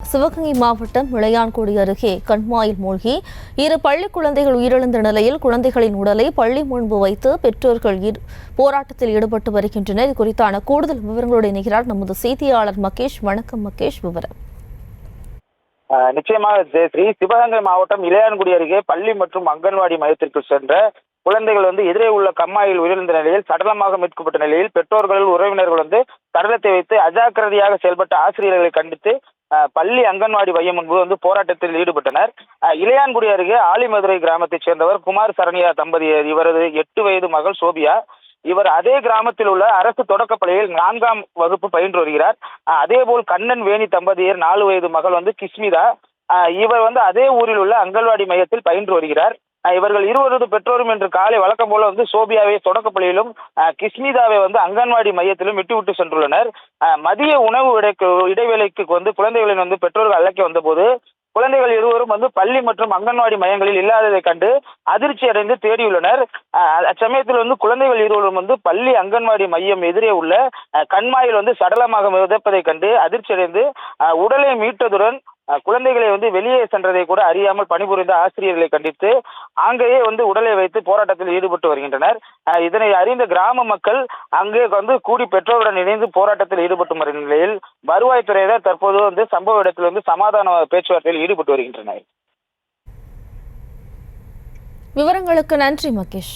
சிவகங்கை மாவட்டம் இளையான்குடி அருகே கண்மாயில் மூழ்கி 2 பள்ளி குழந்தைகள் உயிரிழந்த நிலையில் குழந்தைகளின் உடலை பள்ளி முன்பு வைத்து பெற்றோர்கள் போராட்டத்தில் ஈடுபட்டு வருகின்றனர். இது குறித்தான கூடுதல் விவரங்களோடு இணைகிறார் நமது செய்தியாளர் மகேஷ். வணக்கம் மகேஷ், விவரம். நிச்சயமாக ஜெயஸ்ரீ, சிவகங்கை மாவட்டம் இளையான்குடி அருகே பள்ளி மற்றும் அங்கன்வாடி மையத்திற்கு சென்ற குழந்தைகள் எதிரே உள்ள கம்மாயில் உயிரிழந்த நிலையில் சடலமாக மீட்கப்பட்ட நிலையில் பெற்றோர்கள் உறவினர்கள் சடலத்தை வைத்து அஜாக்கிரதையாக செயல்பட்ட ஆசிரியர்களை கண்டித்து பள்ளி அங்கன்வாடி மையம் முன்பு போராட்டத்தில் ஈடுபட்டனர். இளையான்குடி அருகே ஆலிமதுரை கிராமத்தைச் சேர்ந்தவர் குமார் சரண்யா தம்பதியர். இவரது 8 வயது மகள் சோபியா. இவர் அதே கிராமத்தில் உள்ள அரசு தொடக்கப்பள்ளியில் 4ஆம் வகுப்பு பயின்று வருகிறார். அதேபோல் கண்ணன் வேணி தம்பதியர் 4 வயது மகள் கிஸ்மிதா. இவர் அதே ஊரில் உள்ள அங்கன்வாடி மையத்தில் பயின்று வருகிறார். இவர்கள் இருவரது பெற்றோரும் இன்று காலை வழக்கம் போல சோபியாவை தொடக்கப்பள்ளியிலும் கிஸ்மிதாவை அங்கன்வாடி மையத்திலும் விட்டுவிட்டு சென்றுள்ளனர். மதிய உணவு இடைவேளைக்கு குழந்தைகளின் பெற்றோர்கள் அழைக்க வந்தபோது குழந்தைகள் இருவரும் பள்ளி மற்றும் அங்கன்வாடி மையங்களில் இல்லாததை கண்டு அதிர்ச்சி அடைந்து தேடியுள்ளனர். அச்சமயத்தில் குழந்தைகள் இருவரும் பள்ளி அங்கன்வாடி மையம் எதிரே உள்ள கண்மாயில் சடலமாக மிதப்பதை கண்டு அதிர்ச்சி அடைந்து உடலை மீட்டதுடன் குழந்தைகளை வெளியே சென்றதை கூட அறியாமல் பணிபுரிந்த ஆசிரியர்களை கண்டித்து அங்கேயே உடலை வைத்து போராட்டத்தில் ஈடுபட்டு வருகின்றனர். இதனை அறிந்த கிராம மக்கள் அங்கே கூடி பெற்றோருடன் இணைந்து போராட்டத்தில் ஈடுபட்டு வரும் நிலையில் வருவாய்த்துறையினர் தற்போது சம்பவ இடத்தில் சமாதான பேச்சுவார்த்தையில் ஈடுபட்டு வருகின்றனர். விவரங்களுக்கு நன்றி மகேஷ்.